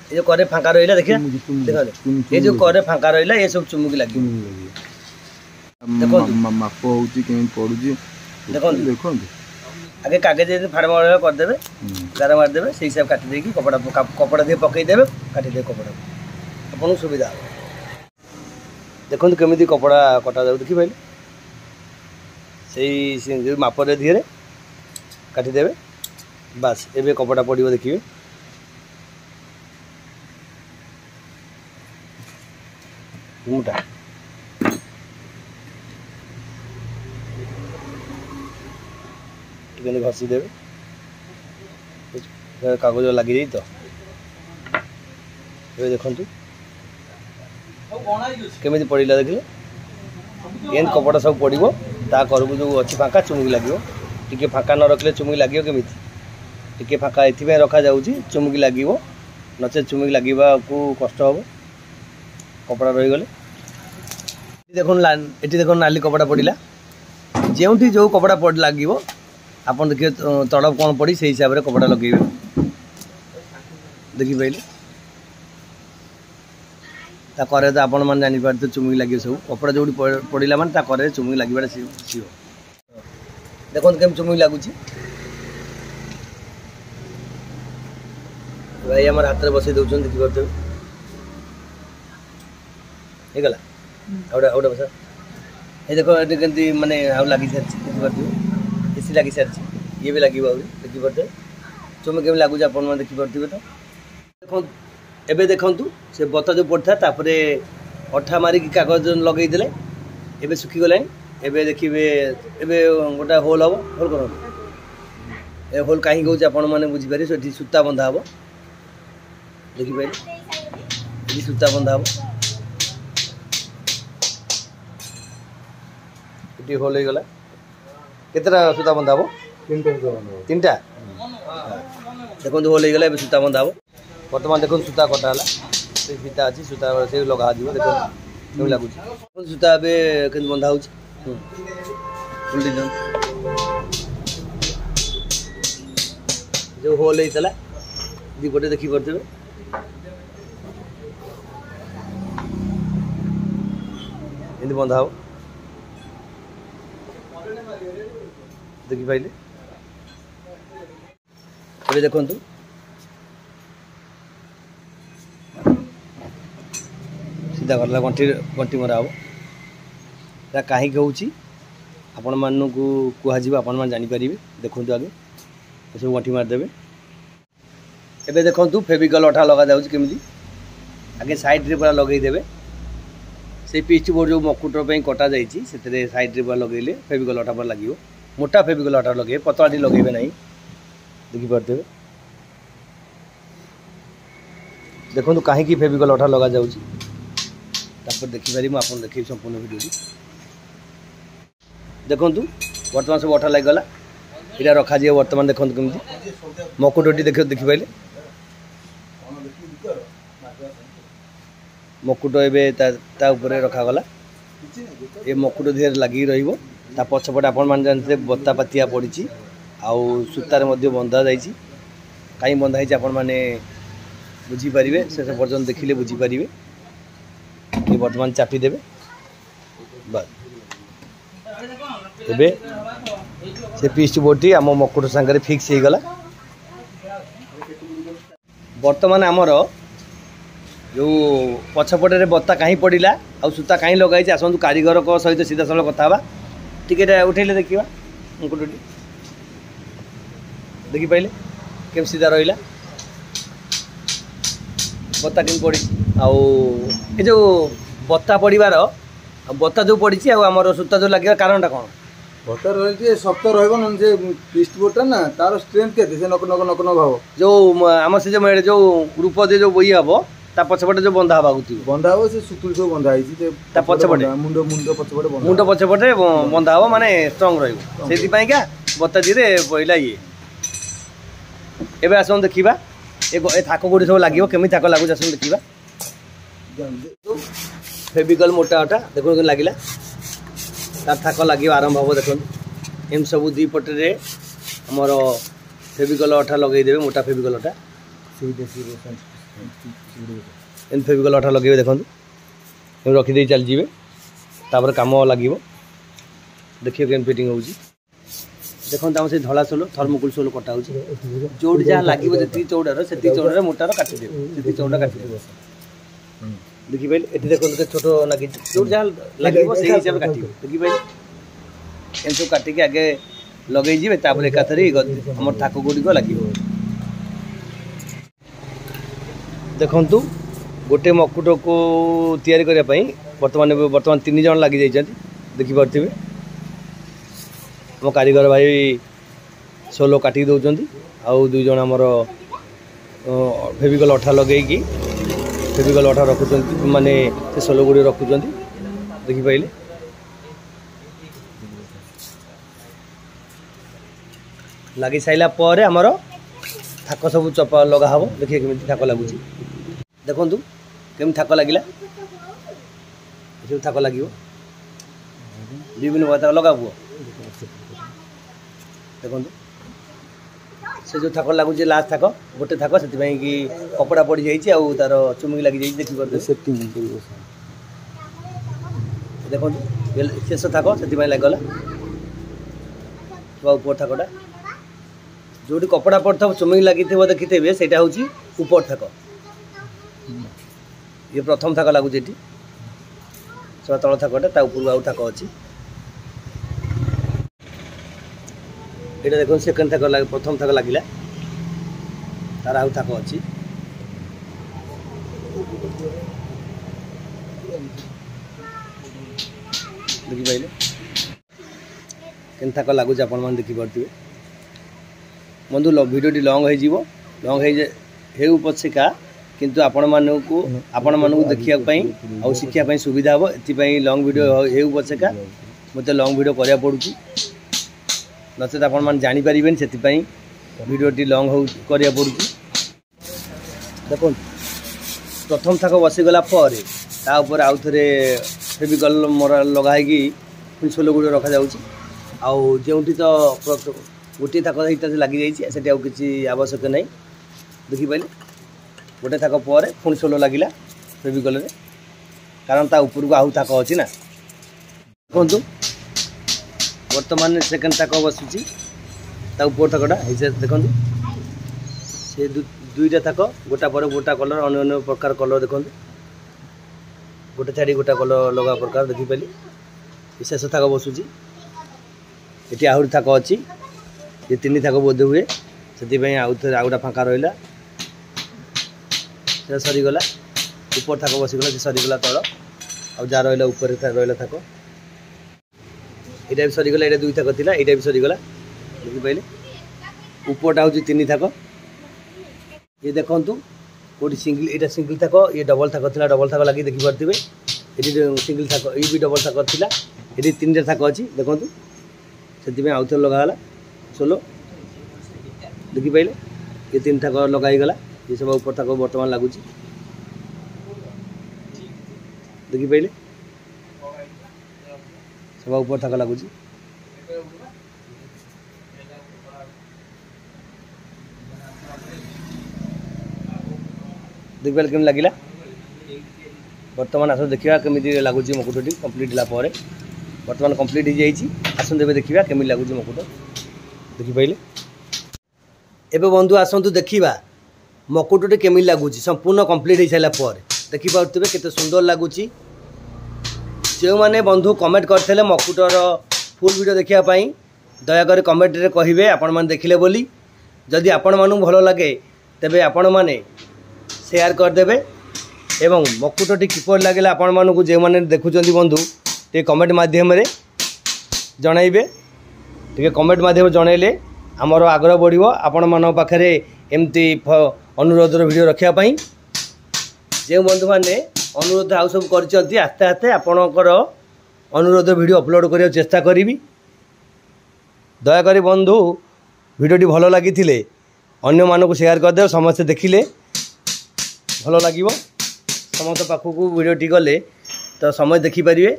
ये जो करे फाँका रहा देखिए देखो ये जो करे फाँका रहा ये सब चुमुकी लगे देखो देखो आगे कागज फाड़ मार करदे गार मारदे से हिसाब काटी देकी कपड़ा कपड़ा दिए पकईदे काटिदे कपड़ा आपको सुविधा देखो केमी कपड़ा कटा जाऊ देखिपारे से मापर धीरे काटिदेवे बास एबे कपड़ा पड़ो देखिए मुटा घसी देवे कागज लगी जाए तो ये देखु केमी पड़ा देखिए एन कपड़ा सब पड़ो ता करबू जो अच्छी फाँका चुमुकी लगे टी फाँका न रखले चुमुकी लगे केमी टी फाँका ये रखा जाऊँगी चुमुकी लगे नचे चुमुकी लगे को कष्ट हम कपड़ा रहीगले देखो नाली कपड़ा पड़ा जो जो कपड़ा लगे आप देखिए तड़प कौन पड़ी से हिसाब से कपड़ा लगे देखी पाइले करे तो आपण मैंने जानीपारे तो चुमुक लगे सब कपड़ा जो पड़ा मैंने करे चुमुक लगे सीव देखो केम चुमुक लगुच भाई आम हाथ में बसई दौन देखिए ହେଇଗଲା ଆଉଟା ବସ ଏ ଦେଖ ଏଠି କେମିତି ମାନେ ଆଉ ଲାଗି ସାରିଛି ଦେଖିପାରୁଥିବେ ଏସି ଲାଗି ସାରିଛି ଇଏ ବି ଲାଗିବ ଆହୁରି ଦେଖିପାରୁଥିବେ ଚୁମି କେମିତି ଲାଗୁଛି ଆପଣମାନେ ଦେଖିପାରୁଥିବେ ତ ଦେଖନ୍ତୁ ଏବେ ଦେଖନ୍ତୁ ସେ ବତା ଯେଉଁ ପଡ଼ିଥିଲା ତାପରେ ଅଠା ମାରିକି କାଗଜ ଲଗେଇଦେଲେ ଏବେ ଶୁଖିଗଲାଣି ଏବେ ଦେଖିବେ ଏବେ ଗୋଟେ ହୋଲ୍ ହେବ ହୋଲ୍ କରନ୍ତୁ ଏ ହୋଲ୍ କାହିଁକି ହେଉଛି ଆପଣମାନେ ବୁଝିପାରିବେ ସେଠି ସୂତା ବନ୍ଧା ହେବ ଦେଖିପାରିଲେ ଏଠି ସୂତା ବନ୍ଧା ହେବ होल होगा केतटा सूता बंधा हम तीन टा देखो होल होगा सूता बंधा हम बर्तमान देखो सूता कटाला से फीता अच्छी सूता से लगा देखो क्यों लगुच सूता ए बंधा हो जो होल होता दीपटे देखी पारे बंधा हम देखी पाइले ये देखु सीधा गला गंठी गंठी मरा हम कहीं आपण मानू कहुब आपण मैंने जानीपारे देखु आगे सब गंठी मारिदेवे एबे देखु फेविकल अठा लगा जामी आगे साइड रे पूरा लगेदेवे से पिच बोर्ड जो मकुटर कटा जाइए से साइड रे पूरा लगेले फेविकल अठा पूरा लगे मोटा फेविकल अठा लगे पतलाटी लगे ना देखिपारे देखो कहीं फेविकल अठा लगा जाऊँगी देखिपारे मुझे देखे संपूर्ण भिडियो देखु बर्तमान सब अठा लगेगा यहाँ रखा जाए बर्तमान देखो कमी मकुटटी देखिपारे मकुट एवं रखागला ये मकुट धीरे लगी रा पछपटे आपण मैंने जानते बत्ता पातिया पड़ी आउ सूतार बंधा जा कहीं बंधा आपण मैंने बुझीपारे से पर्यटन देखिले बुझीपारे ये बर्तमान चापिदेवे बस एबे से पीच बोर्डटी आम मकुट सांगे फिक्स हो गला बर्तमान आमर जो पछपटे बत्ता कहीं पड़ा आ सूता कहीं लगाई आसतु कारीगर सहित सीधा साल कथा टिकेट उठेले देखा मुकुटटी देखी पाइले केम सीधा रहा बत्ता केम पड़ी आउ जो बत्ता पड़ार बत्ता जो पड़ी आमर सूता जो लगे कारणटा कौन बत्ता रही शक्त रिस्ट बोर्डटा ना तार स्ट्रेंथ के नक नक नक नक भाव जो आम से जो रूप दे जो बही हम ता पछपटे जो बंधा हवा बंधा हम से सुतुली सब बंधा है पछपटे मुंड मुंड पछपटे मुंड पछपटे बंधा हम माने स्ट्रंग रहा बत्ता धीरे पहला ये एवं आस देखा ए थाक गुड़ी सब लगे केमी थाक लगुच आस देखा फेविकल मोटा अटा देखो लगे तार थाक लगे आरंभ हम देखो एम सब दी पटे आमर फेविकल अठा लगेदेवे मोटा फेविकल अठा एम फेविकल अठा लगे देखो रखीदे चलजे तापर कम लगे देखिए केम फिटिंग हो देखो आम से धला सोल थर्मोकोल सोल कटा हो जोड़ जहाँ लगे जी चौड़ार से चौड़ार मोटार काटिदेवे से चौड़ा काटिदेवे देखी पाइले ये देखो छोट लगे जो जहाँ लगे से हिसाब से काटे देखी पाइले एम सब काटिक आगे लगे एकाथरे आम थाक गुड़िक लगे देखु गोटे मकुट को तैयारी करने बर्तमान 3 जन लगी देखिपे आम कारीगर भाई सोलो काटिक दौरान आउ 2 जन आमर फेविकल अठा लगे फेविकल अठा रखुंट माने से सोलो गुड़ी रखुंट देखिपारे लगी सारा पर आमर थाक सब चपा लगा हम देखिए केमी थाक लगुच देखु केमी थाक लगे सब थाक लगे विभिन्न प्रकार लगा पुओ देखो से जो थाक लगुच लास्ट थाक गोटे थाक से कि कपड़ा पड़ जाइए आउ तार चुमुक लगी जाइए देखी देखो शेष थाक से लगला ऊपर थाकटा जो कपड़ा पड़ता चुमुक लगी देखिथे से ऊपर थाक ये प्रथम थाक लगुच ये तल थाकटा ऊपर आउ थाक अच्छी ये देखो सेकेंड थाक प्रथम थाक लगिला तार आउ थाक अच्छी देखिपारे के थाक लगुच आप देखिपे बंधु भिडियोटी लंग हो पछिका किंतु आपण मानू देखापी आ शिक्षापी सुविधा हम ये लंग भिडियो हो पछिका मत लंग भिडियो कराया पड़ुची नचेत आपण मैंने जापर से भिडियोटी लंग हो कराया पड़ुची देखो प्रथम थाक बसीगला तापर आउ थे फेविकल मोरा लगाई पुणी सोलो गुड़ रखा आउ जो तो गोटे थाक लगी जाइए किसी आवश्यक नहीं देखिपारे गोटे थाक पर पुणी सोलो लगिला फेविकल कारण ता ऊपर को आउ थाक अच्छी ना देखु बर्तमान सेकेंड थाक बसुची ऊपर थाकटा देखो से दुईटा थाक गोटा पर गोटा कलर अन्य प्रकार कलर देखो गोटे छाड़ी गोटा कलर लगा प्रकार देखिपारे शेष थाक बसुची ये आहरी थाक अच्छी ये तीन थाक बोध हुए से आउ गोटा फाँका रहा सरीगला ऊपर थाक बसीगला से सरीगला तल आ रहा ऊपर रहा थाक यहाँ भी सरीगला ये दुई थाक थी यहाँ भी सरीगला देखिपारे ऊपरटा हूँ तीन थाक ये देखु कौटी सिंगल ये सिंगल थाक ये डबल थाक थी डबल थाक लगे देखिपारे ये सिंगल थाक ये भी डबल थाक थी ये तीन थाक अच्छी देखु से आउ थे लगाला सोलो देखिपारे ये तीन थाक लगाईगला ये सब ऊपर थाक बर्तमान लगुच देखिपारे सब ऊपर थाक लगुच देखिपारे केमी लगिला बर्तमान आस देखा केमी लगुच मकुटटी कम्प्लीट है बर्तमान कम्प्लीट हो जाइए आसतु ए देखा केमी लगुच मकुट देखिपारे एबे बंधु आसतु देखा मकुटटी केमी लगुच संपूर्ण कम्प्लीट हो सारापर देखिपे केते सुंदर लगुच जो मैंने बंधु कमेंट करते मकुटर फुल वीडियो देखापी दयाकर कमेंट रे कहे आपण मैंने देखिले बोली जदि आपण मानू भल लगे तेबे आपण मैंने शेयर करदे एवं मकुटटी किपर लगे आपण मानू जो मैंने देखुं बंधु टे कमेंट माध्यम जनइबे टे कमेंट माध्यम जनइले आमर आग्रह बढ़ आपण मान पाखे एमती अनुरोधर वीडियो रखापी जो बंधु मैंने अनुरोध आउ सब कर आस्ते आस्ते आपणकर अनुरोध वीडियो अपलोड करने चेष्टा करी दयाकोरी बंधु वीडियोटी भल लगी अन्य मानक शेयर करदे समस्ते देखिले भल लगे समस्त पाखक वीडियोटी गले तो समय देखिपारे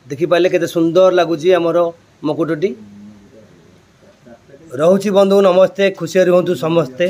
देखिपारे केते सुंदर लगुच आमर मकुटटी रोची बंधु नमस्ते खुशी रुहतु समस्ते।